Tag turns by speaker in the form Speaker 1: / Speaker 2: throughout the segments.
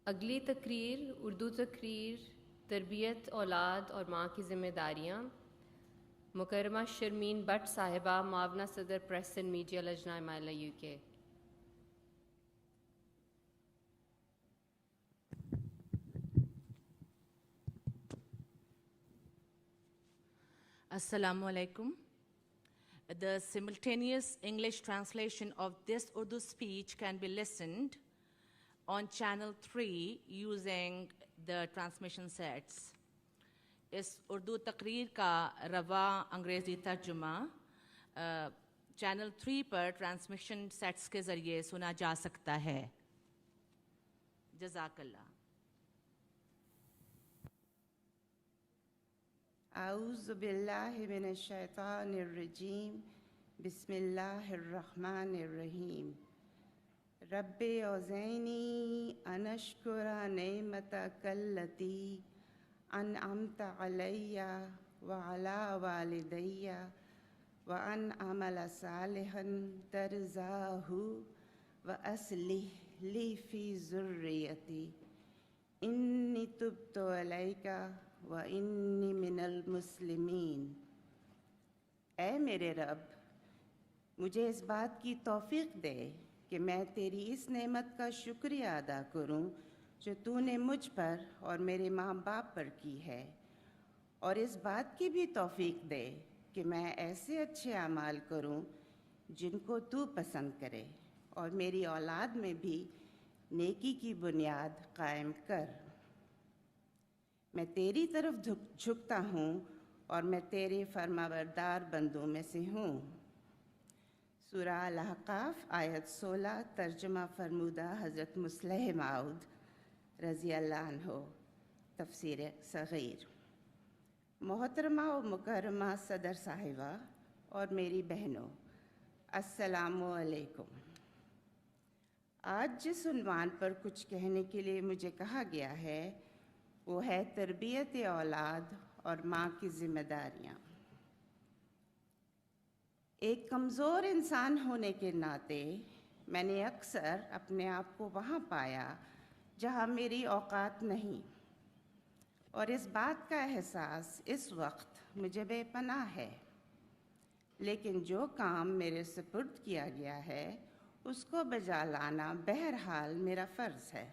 Speaker 1: اگلی تقریر اردو تقریر تربیت اولاد اور ماں کی ذمہ داریاں، مکرمہ شرمین بٹ صاحبہ، معاونہ صدر پریس اینڈ میڈیا لجنہ مائلہ یو کے۔
Speaker 2: Assalamu alaikum. The simultaneous English translation of this Urdu speech can be listened on channel 3 using the transmission sets. اس اردو تقریر کا روا انگریزی ترجمہ چینل 3 پر ٹرانسمیشن سیٹس کے ذریعے سنا جا سکتا ہے۔ جزاک اللہ۔
Speaker 3: اعوذ باللہ من الشیطان الرجیم، بسم اللہ الرحمن الرحیم۔ رب اوزعنی ان اشکر نعمتک التی انعمت علی وعلی والدی وان اعمل صالحا ترضاہ واصلح لی فی ذریتی انی تبت الیک وانی من المسلمین۔ اے میرے رب، مجھے اس بات کی توفیق دے کہ میں تیری اس نعمت کا شکریہ ادا کروں جو تو نے مجھ پر اور میرے ماں باپ پر کی ہے، اور اس بات کی بھی توفیق دے کہ میں ایسے اچھے اعمال کروں جن کو تو پسند کرے، اور میری اولاد میں بھی نیکی کی بنیاد قائم کر۔ میں تیری طرف جھکتا ہوں اور میں تیرے فرمانبردار بندوں میں سے ہوں۔ سورہ الاحقاف آیت 16، ترجمہ فرمودہ حضرت مصلح موعود رضی اللہ عنہ، تفسیر صغیر۔ محترمہ و مکرمہ صدر صاحبہ اور میری بہنوں، السلام علیکم۔ آج جس عنوان پر کچھ کہنے کے لیے مجھے کہا گیا ہے وہ ہے تربیت اولاد اور ماں کی ذمہ داریاں۔ ایک کمزور انسان ہونے کے ناطے میں نے اکثر اپنے آپ کو وہاں پایا جہاں میری اوقات نہیں، اور اس بات کا احساس اس وقت مجھے بے پناہ ہے۔ لیکن جو کام میرے سپرد کیا گیا ہے اس کو بجا لانا بہرحال میرا فرض ہے،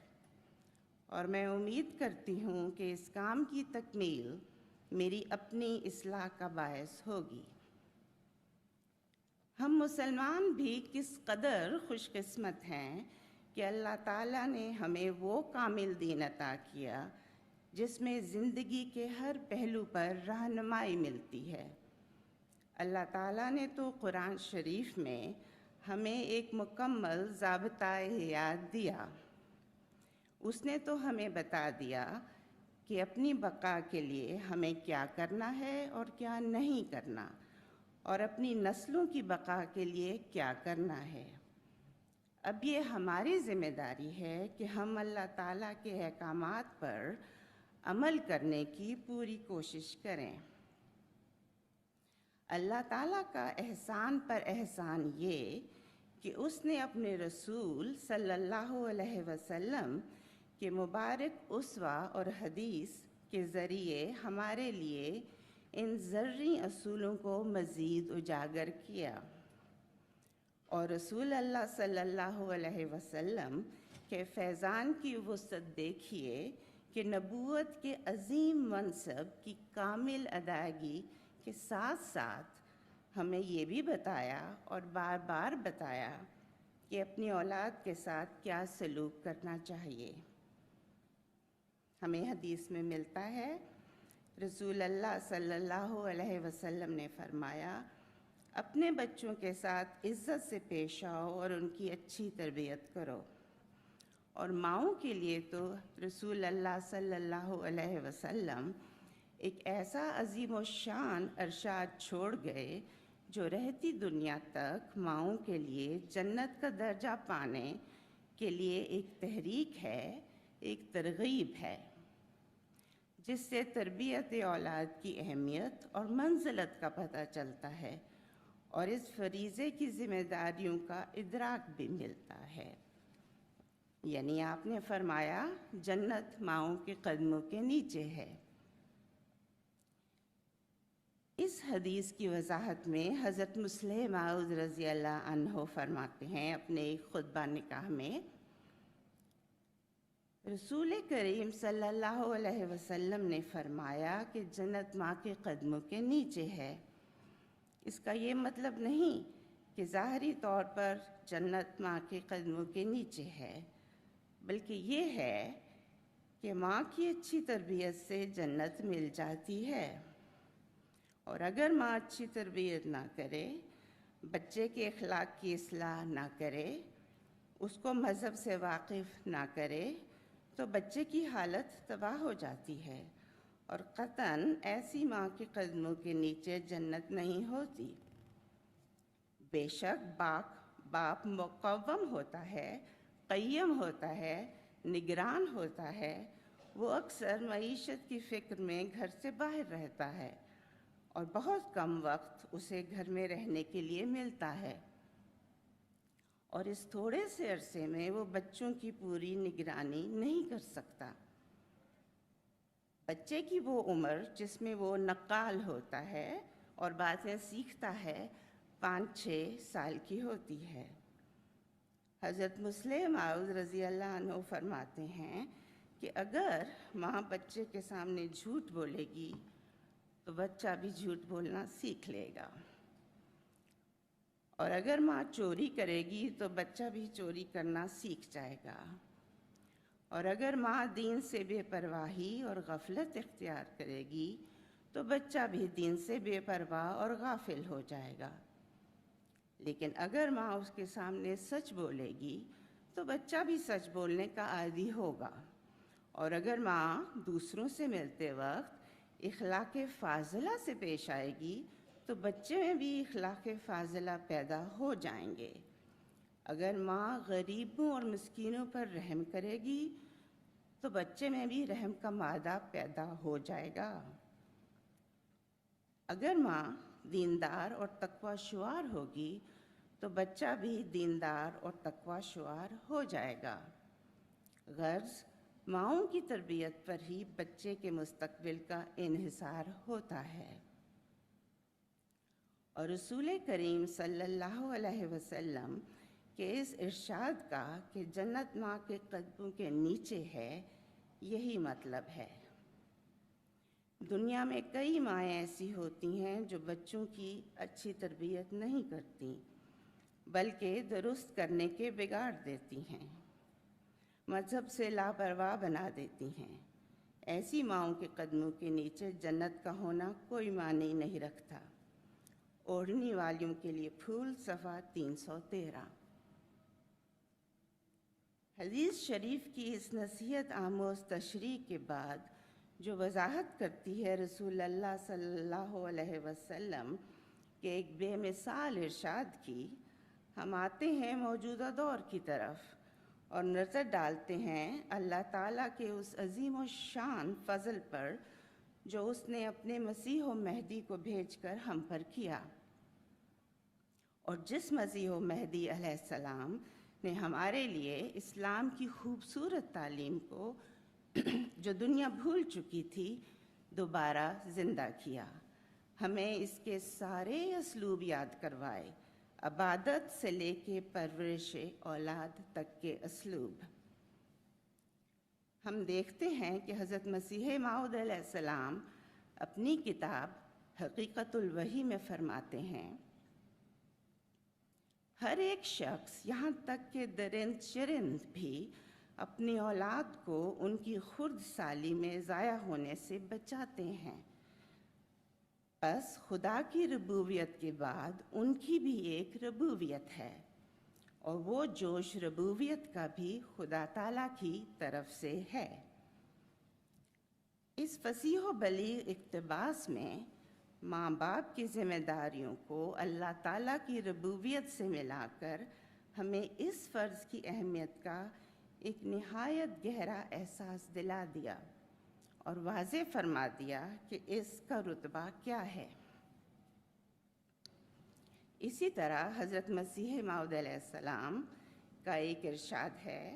Speaker 3: اور میں امید کرتی ہوں کہ اس کام کی تکمیل میری اپنی اصلاح کا باعث ہوگی۔ ہم مسلمان بھی کس قدر خوش قسمت ہیں کہ اللہ تعالیٰ نے ہمیں وہ کامل دین عطا کیا جس میں زندگی کے ہر پہلو پر رہنمائی ملتی ہے۔ اللہ تعالیٰ نے تو قرآن شریف میں ہمیں ایک مکمل ضابطۂ حیات دیا۔ اس نے تو ہمیں بتا دیا کہ اپنی بقا کے لیے ہمیں کیا کرنا ہے اور کیا نہیں کرنا، اور اپنی نسلوں کی بقا کے لیے کیا کرنا ہے۔ اب یہ ہماری ذمہ داری ہے کہ ہم اللہ تعالیٰ کے احکامات پر عمل کرنے کی پوری کوشش کریں۔ اللہ تعالیٰ کا احسان پر احسان یہ کہ اس نے اپنے رسول صلی اللہ علیہ وسلم کے مبارک اسوہ اور حدیث کے ذریعے ہمارے لیے ان زرعی اصولوں کو مزید اجاگر کیا، اور رسول اللہ صلی اللہ علیہ وسلم کے فیضان کی وسعت دیکھیے کہ نبوت کے عظیم منصب کی کامل ادائیگی کے ساتھ ساتھ ہمیں یہ بھی بتایا اور بار بار بتایا کہ اپنی اولاد کے ساتھ کیا سلوک کرنا چاہیے۔ ہمیں حدیث میں ملتا ہے، رسول اللہ صلی اللہ علیہ وسلم نے فرمایا، اپنے بچوں کے ساتھ عزت سے پیش آؤ اور ان کی اچھی تربیت کرو۔ اور ماؤں کے لیے تو رسول اللہ صلی اللہ علیہ وسلم ایک ایسا عظیم الشان ارشاد چھوڑ گئے جو رہتی دنیا تک ماؤں کے لیے جنت کا درجہ پانے کے لیے ایک تحریک ہے، ایک ترغیب ہے، جس سے تربیت اولاد کی اہمیت اور منزلت کا پتہ چلتا ہے، اور اس فریضے کی ذمہ داریوں کا ادراک بھی ملتا ہے۔ یعنی آپ نے فرمایا جنت ماؤں کے قدموں کے نیچے ہے۔ اس حدیث کی وضاحت میں حضرت مسلم معوذ رضی اللہ عنہ فرماتے ہیں اپنے ایک خطبہ نکاح میں، رسول کریم صلی اللہ علیہ وسلم نے فرمایا کہ جنت ماں کے قدموں کے نیچے ہے۔ اس کا یہ مطلب نہیں کہ ظاہری طور پر جنت ماں کے قدموں کے نیچے ہے، بلکہ یہ ہے کہ ماں کی اچھی تربیت سے جنت مل جاتی ہے، اور اگر ماں اچھی تربیت نہ کرے، بچے کے اخلاق کی اصلاح نہ کرے، اس کو مذہب سے واقف نہ کرے، تو بچے کی حالت تباہ ہو جاتی ہے، اور قطعاً ایسی ماں کے قدموں کے نیچے جنت نہیں ہوتی۔ بے شک باپ مقوم ہوتا ہے، قیم ہوتا ہے، نگران ہوتا ہے، وہ اکثر معیشت کی فکر میں گھر سے باہر رہتا ہے، اور بہت کم وقت اسے گھر میں رہنے کے لیے ملتا ہے، اور اس تھوڑے سے عرصے میں وہ بچوں کی پوری نگرانی نہیں کر سکتا۔ بچے کی وہ عمر جس میں وہ نقال ہوتا ہے اور باتیں سیکھتا ہے 5-6 سال کی ہوتی ہے۔ حضرت مسلم معوذ رضی اللہ عنہ فرماتے ہیں کہ اگر ماں بچے کے سامنے جھوٹ بولے گی تو بچہ بھی جھوٹ بولنا سیکھ لے گا، اور اگر ماں چوری کرے گی تو بچہ بھی چوری کرنا سیکھ جائے گا، اور اگر ماں دین سے بے پرواہی اور غفلت اختیار کرے گی تو بچہ بھی دین سے بے پرواہ اور غافل ہو جائے گا۔ لیکن اگر ماں اس کے سامنے سچ بولے گی تو بچہ بھی سچ بولنے کا عادی ہوگا، اور اگر ماں دوسروں سے ملتے وقت اخلاق فاضلہ سے پیش آئے گی تو بچے میں بھی اخلاق فاضلہ پیدا ہو جائیں گے۔ اگر ماں غریبوں اور مسکینوں پر رحم کرے گی تو بچے میں بھی رحم کا مادہ پیدا ہو جائے گا۔ اگر ماں دیندار اور تقوی شعار ہوگی تو بچہ بھی دیندار اور تقوی شعار ہو جائے گا۔ غرض ماؤں کی تربیت پر ہی بچے کے مستقبل کا انحصار ہوتا ہے، اور رسول کریم صلی اللہ علیہ وسلم کے اس ارشاد کا کہ جنت ماں کے قدموں کے نیچے ہے، یہی مطلب ہے۔ دنیا میں کئی مائیں ایسی ہوتی ہیں جو بچوں کی اچھی تربیت نہیں کرتی، بلکہ درست کرنے کے بگاڑ دیتی ہیں، مذہب سے لاپرواہ بنا دیتی ہیں۔ ایسی ماؤں کے قدموں کے نیچے جنت کا ہونا کوئی معنی نہیں رکھتا۔ اوڑھنے والیوں کے لیے پھول، صفحہ 313۔ حدیث شریف کی اس نصیحت آموز تشریح کے بعد جو وضاحت کرتی ہے رسول اللہ صلی اللہ علیہ وسلم کے ایک بے مثال ارشاد کی، ہم آتے ہیں موجودہ دور کی طرف اور نظر ڈالتے ہیں اللہ تعالیٰ کے اس عظیم و شان فضل پر جو اس نے اپنے مسیح و مہدی کو بھیج کر ہم پر کیا، اور جس مسیح و مہدی علیہ السلام نے ہمارے لیے اسلام کی خوبصورت تعلیم کو جو دنیا بھول چکی تھی دوبارہ زندہ کیا، ہمیں اس کے سارے اسلوب یاد کروائے، عبادت سے لے کے پرورش اولاد تک کے اسلوب۔ ہم دیکھتے ہیں کہ حضرت مسیح موعود علیہ السلام اپنی کتاب حقیقت الوحی میں فرماتے ہیں، ہر ایک شخص یہاں تک کہ درند چرند بھی اپنی اولاد کو ان کی خرد سالی میں ضائع ہونے سے بچاتے ہیں، بس خدا کی ربوبیت کے بعد ان کی بھی ایک ربوبیت ہے، اور وہ جوش ربوبیت کا بھی خدا تعالیٰ کی طرف سے ہے۔ اس فصیح و بلیغ اقتباس میں ماں باپ کی ذمہ داریوں کو اللہ تعالیٰ کی ربوبیت سے ملا کر ہمیں اس فرض کی اہمیت کا ایک نہایت گہرا احساس دلا دیا اور واضح فرما دیا کہ اس کا رتبہ کیا ہے۔ اسی طرح حضرت مسیح موعود علیہ السلام کا ایک ارشاد ہے،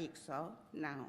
Speaker 3: 109।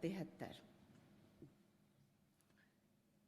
Speaker 3: 73।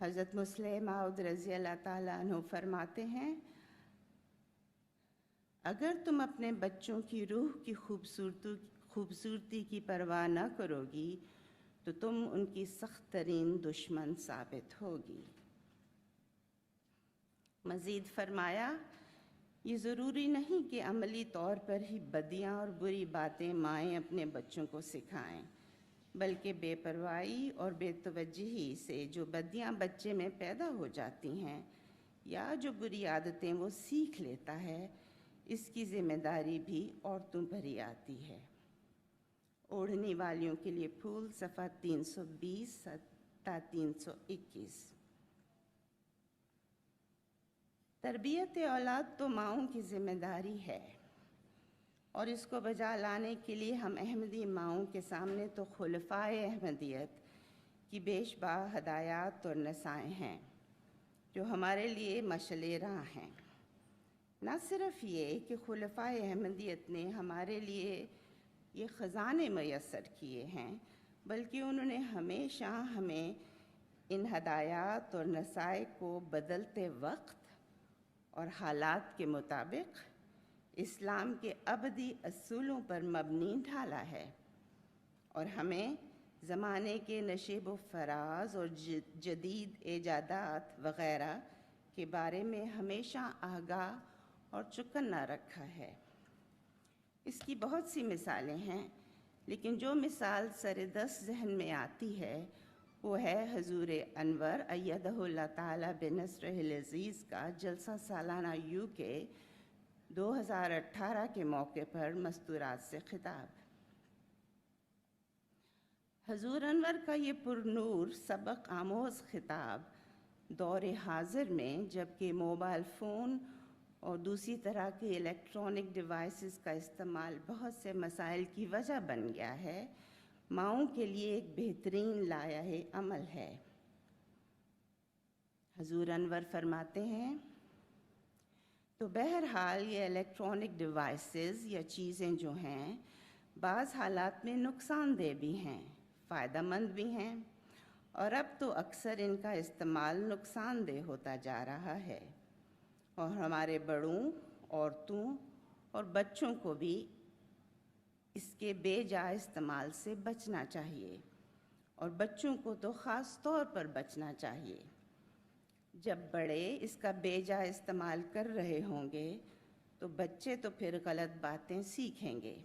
Speaker 3: حضرت مسلم معود رضی اللہ تعالیٰ عنہ فرماتے ہیں، اگر تم اپنے بچوں کی روح کی خوبصورتی کی پرواہ نہ کرو گی تو تم ان کی سخت ترین دشمن ثابت ہوگی۔ مزید فرمایا، یہ ضروری نہیں کہ عملی طور پر ہی بدیاں اور بری باتیں مائیں اپنے بچوں کو سکھائیں، بلکہ بے پرواہی اور بے توجہی سے جو بدیاں بچے میں پیدا ہو جاتی ہیں یا جو بری عادتیں وہ سیکھ لیتا ہے، اس کی ذمہ داری بھی عورتوں پر ہی آتی ہے۔ اوڑھنے والیوں کے لیے پھول، صفحہ 320 تا 321۔ تربیت اولاد تو ماؤں کی ذمہ داری ہے، اور اس کو بجا لانے کے لیے ہم احمدی ماؤں کے سامنے تو خلفائے احمدیت کی بیش بہا ہدایات اور نصائح ہیں جو ہمارے لیے مشعل راہ ہیں۔ نہ صرف یہ کہ خلفائے احمدیت نے ہمارے لیے یہ خزانے میسر کیے ہیں، بلکہ انہوں نے ہمیشہ ہمیں ان ہدایات اور نصائح کو بدلتے وقت اور حالات کے مطابق اسلام کے ابدی اصولوں پر مبنی ڈھالا ہے، اور ہمیں زمانے کے نشیب و فراز اور جدید ایجادات وغیرہ کے بارے میں ہمیشہ آگاہ اور چوکنا رکھا ہے۔ اس کی بہت سی مثالیں ہیں، لیکن جو مثال سر دست ذہن میں آتی ہے وہ ہے حضور انور ایدہ اللہ تعالیٰ بنصرہ العزیز کا جلسہ سالانہ UK 2018 کے موقع پر مستورات سے خطاب۔ حضور انور کا یہ پرنور سبق آموز خطاب دور حاضر میں، جبکہ موبائل فون اور دوسری طرح کے الیکٹرانک ڈیوائسز کا استعمال بہت سے مسائل کی وجہ بن گیا ہے، ماؤں کے لیے ایک بہترین لائحہ عمل ہے۔ حضور انور فرماتے ہیں، تو بہرحال یہ الیکٹرانک ڈیوائسز یا چیزیں جو ہیں بعض حالات میں نقصان دہ بھی ہیں، فائدہ مند بھی ہیں، اور اب تو اکثر ان کا استعمال نقصان دہ ہوتا جا رہا ہے، اور ہمارے بڑوں، عورتوں اور بچوں کو بھی اس کے بے جا استعمال سے بچنا چاہیے، اور بچوں کو تو خاص طور پر بچنا چاہیے۔ جب بڑے اس کا بے جا استعمال کر رہے ہوں گے تو بچے تو پھر غلط باتیں سیکھیں گے۔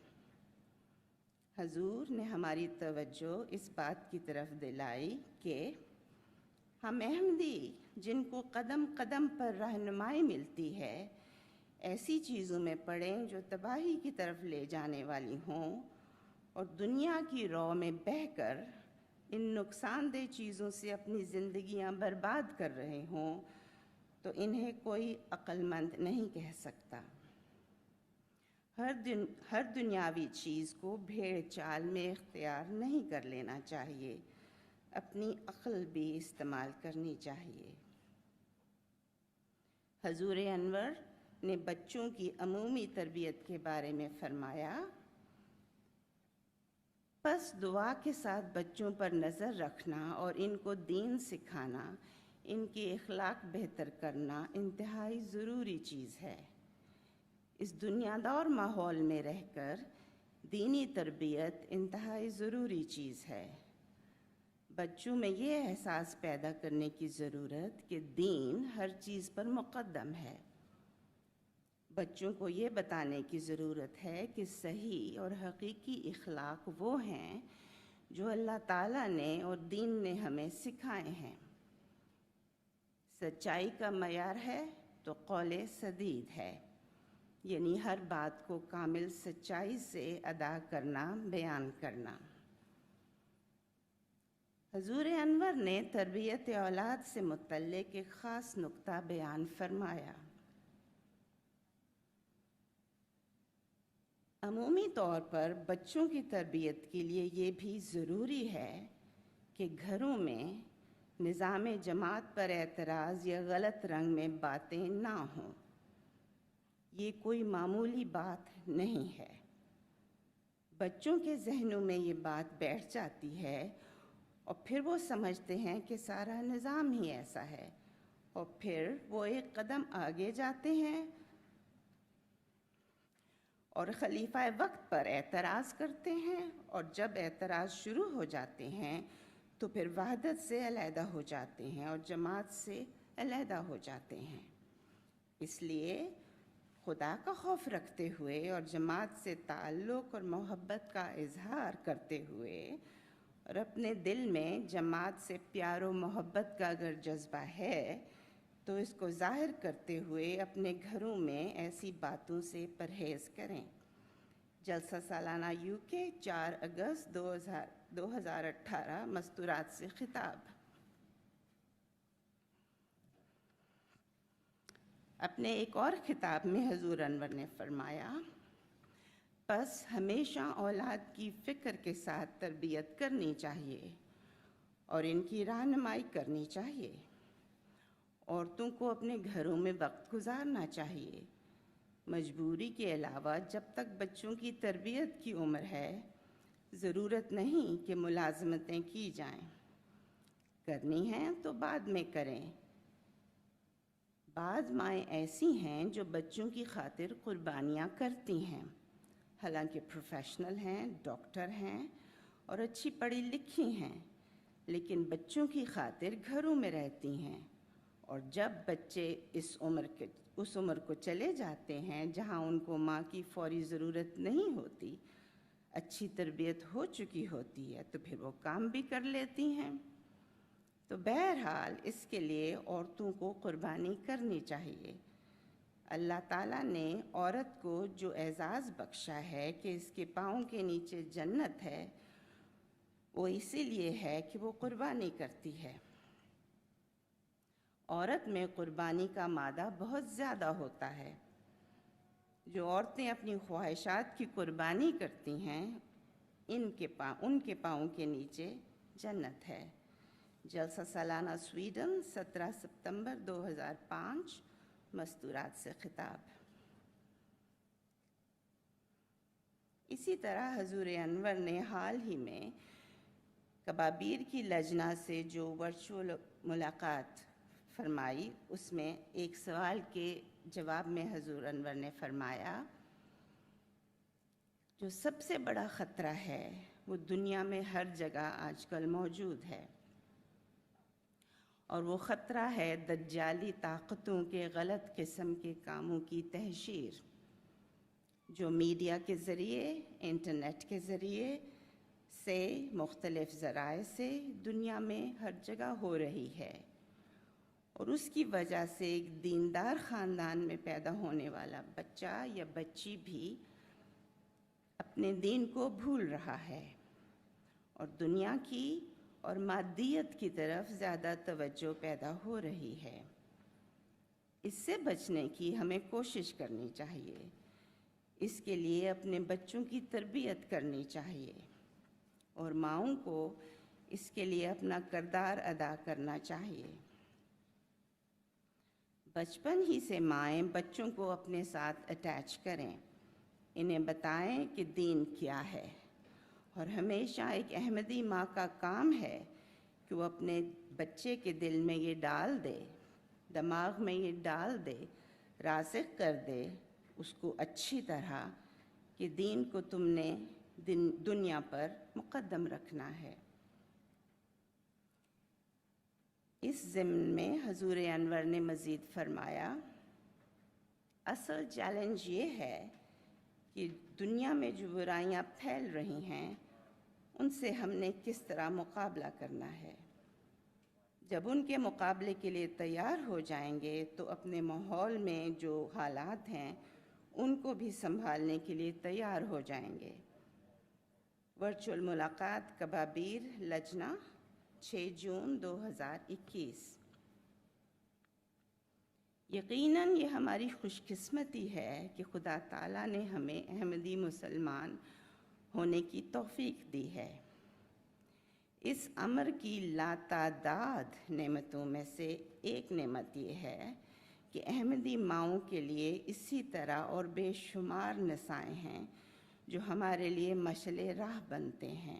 Speaker 3: حضور نے ہماری توجہ اس بات کی طرف دلائی کہ ہم احمدی جن کو قدم قدم پر رہنمائی ملتی ہے، ایسی چیزوں میں پڑیں جو تباہی کی طرف لے جانے والی ہوں، اور دنیا کی رو میں بہہ کر ان نقصان دہ چیزوں سے اپنی زندگیاں برباد کر رہے ہوں، تو انہیں کوئی عقل مند نہیں کہہ سکتا۔ ہر دنیاوی چیز کو بھیڑ چال میں اختیار نہیں کر لینا چاہیے، اپنی عقل بھی استعمال کرنی چاہیے۔ حضور انور نے بچوں کی عمومی تربیت کے بارے میں فرمایا، پس دعا کے ساتھ بچوں پر نظر رکھنا اور ان کو دین سکھانا، ان کے اخلاق بہتر کرنا انتہائی ضروری چیز ہے۔ اس دنیا دار ماحول میں رہ کر دینی تربیت انتہائی ضروری چیز ہے۔ بچوں میں یہ احساس پیدا کرنے کی ضرورت کہ دین ہر چیز پر مقدم ہے۔ بچوں کو یہ بتانے کی ضرورت ہے کہ صحیح اور حقیقی اخلاق وہ ہیں جو اللہ تعالیٰ نے اور دین نے ہمیں سکھائے ہیں۔ سچائی کا معیار ہے تو قول سدید ہے، یعنی ہر بات کو کامل سچائی سے ادا کرنا، بیان کرنا۔ حضور انور نے تربیت اولاد سے متعلق ایک خاص نقطہ بیان فرمایا۔ عمومی طور پر بچوں کی تربیت کے لیے یہ بھی ضروری ہے کہ گھروں میں نظام جماعت پر اعتراض یا غلط رنگ میں باتیں نہ ہوں۔ یہ کوئی معمولی بات نہیں ہے۔ بچوں کے ذہنوں میں یہ بات بیٹھ جاتی ہے اور پھر وہ سمجھتے ہیں کہ سارا نظام ہی ایسا ہے، اور پھر وہ ایک قدم آگے جاتے ہیں اور خلیفہ وقت پر اعتراض کرتے ہیں، اور جب اعتراض شروع ہو جاتے ہیں تو پھر وحدت سے علیحدہ ہو جاتے ہیں اور جماعت سے علیحدہ ہو جاتے ہیں۔ اس لیے خدا کا خوف رکھتے ہوئے اور جماعت سے تعلق اور محبت کا اظہار کرتے ہوئے اور اپنے دل میں جماعت سے پیار و محبت کا اگر جذبہ ہے تو اس کو ظاہر کرتے ہوئے اپنے گھروں میں ایسی باتوں سے پرہیز کریں۔ جلسہ سالانہ UK 4 اگست 2018 مستورات سے خطاب۔ اپنے ایک اور خطاب میں حضور انور نے فرمایا، پس ہمیشہ اولاد کی فکر کے ساتھ تربیت کرنی چاہیے اور ان کی رہنمائی کرنی چاہیے۔ عورتوں کو اپنے گھروں میں وقت گزارنا چاہیے۔ مجبوری کے علاوہ جب تک بچوں کی تربیت کی عمر ہے، ضرورت نہیں کہ ملازمتیں کی جائیں۔ کرنی ہیں تو بعد میں کریں۔ بعض مائیں ایسی ہیں جو بچوں کی خاطر قربانیاں کرتی ہیں، حالانکہ پروفیشنل ہیں، ڈاکٹر ہیں اور اچھی پڑھی لکھی ہیں، لیکن بچوں کی خاطر گھروں میں رہتی ہیں، اور جب بچے اس عمر کو چلے جاتے ہیں جہاں ان کو ماں کی فوری ضرورت نہیں ہوتی، اچھی تربیت ہو چکی ہوتی ہے، تو پھر وہ کام بھی کر لیتی ہیں۔ تو بہرحال اس کے لیے عورتوں کو قربانی کرنی چاہیے۔ اللہ تعالیٰ نے عورت کو جو اعزاز بخشا ہے کہ اس کے پاؤں کے نیچے جنت ہے، وہ اسی لیے ہے کہ وہ قربانی کرتی ہے۔ عورت میں قربانی کا مادہ بہت زیادہ ہوتا ہے۔ جو عورتیں اپنی خواہشات کی قربانی کرتی ہیں، ان کے پاؤں کے نیچے جنت ہے۔ جلسہ سالانہ سویڈن 17 ستمبر 2005 مستورات سے خطاب۔ اسی طرح حضور انور نے حال ہی میں کبابیر کی لجنہ سے جو ورچوئل ملاقات فرمائی، اس میں ایک سوال کے جواب میں حضور انور نے فرمایا، جو سب سے بڑا خطرہ ہے وہ دنیا میں ہر جگہ آج کل موجود ہے، اور وہ خطرہ ہے دجالی طاقتوں کے غلط قسم کے کاموں کی تحشیر، جو میڈیا کے ذریعے، انٹرنیٹ کے ذریعے سے، مختلف ذرائع سے دنیا میں ہر جگہ ہو رہی ہے، اور اس کی وجہ سے ایک دیندار خاندان میں پیدا ہونے والا بچہ یا بچی بھی اپنے دین کو بھول رہا ہے اور دنیا کی اور مادیت کی طرف زیادہ توجہ پیدا ہو رہی ہے۔ اس سے بچنے کی ہمیں کوشش کرنی چاہیے۔ اس کے لیے اپنے بچوں کی تربیت کرنی چاہیے اور ماؤں کو اس کے لیے اپنا کردار ادا کرنا چاہیے۔ بچپن ہی سے مائیں بچوں کو اپنے ساتھ اٹیچ کریں، انہیں بتائیں کہ دین کیا ہے، اور ہمیشہ ایک احمدی ماں کا کام ہے کہ وہ اپنے بچے کے دل میں یہ ڈال دے، دماغ میں یہ ڈال دے، راسخ کر دے اس کو اچھی طرح کہ دین کو تم نے دنیا پر مقدم رکھنا ہے۔ اس ضمن میں حضور انور نے مزید فرمایا، اصل چیلنج یہ ہے کہ دنیا میں جو برائیاں پھیل رہی ہیں ان سے ہم نے کس طرح مقابلہ کرنا ہے۔ جب ان کے مقابلے کے لیے تیار ہو جائیں گے تو اپنے ماحول میں جو حالات ہیں ان کو بھی سنبھالنے کے لیے تیار ہو جائیں گے۔ ورچوئل ملاقات کبابیر لجنہ 6 جون 2021۔ یقیناً یہ ہماری خوش قسمتی ہے کہ خدا تعالیٰ نے ہمیں احمدی مسلمان ہونے کی توفیق دی ہے۔ اس امر کی لاتعداد نعمتوں میں سے ایک نعمت یہ ہے کہ احمدی ماؤں کے لیے اسی طرح اور بے شمار نسائیں ہیں جو ہمارے لیے مشعل راہ بنتے ہیں۔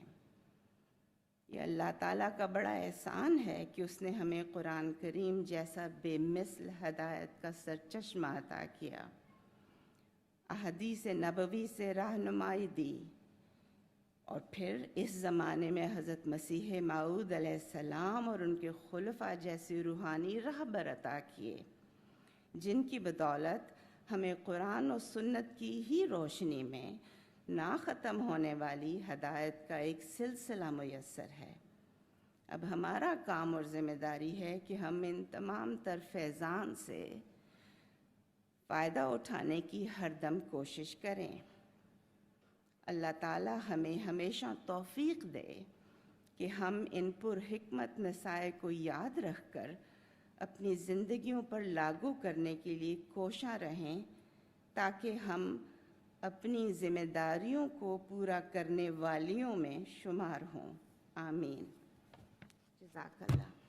Speaker 3: یہ اللہ تعالیٰ کا بڑا احسان ہے کہ اس نے ہمیں قرآن کریم جیسا بے مثل ہدایت کا سرچشمہ عطا کیا، احادیث نبوی سے رہنمائی دی، اور پھر اس زمانے میں حضرت مسیح موعود علیہ السلام اور ان کے خلفاء جیسی روحانی رہبر عطا کیے، جن کی بدولت ہمیں قرآن و سنت کی ہی روشنی میں نہ ختم ہونے والی ہدایت کا ایک سلسلہ میسر ہے۔ اب ہمارا کام اور ذمہ داری ہے کہ ہم ان تمام تر فیضان سے فائدہ اٹھانے کی ہر دم کوشش کریں۔ اللہ تعالیٰ ہمیں ہمیشہ توفیق دے کہ ہم ان پر حکمت نصائح کو یاد رکھ کر اپنی زندگیوں پر لاگو کرنے کے لیے کوشاں رہیں، تاکہ ہم اپنی ذمہ داریوں کو پورا کرنے والیوں میں شمار ہوں۔ آمین۔ جزاک اللہ۔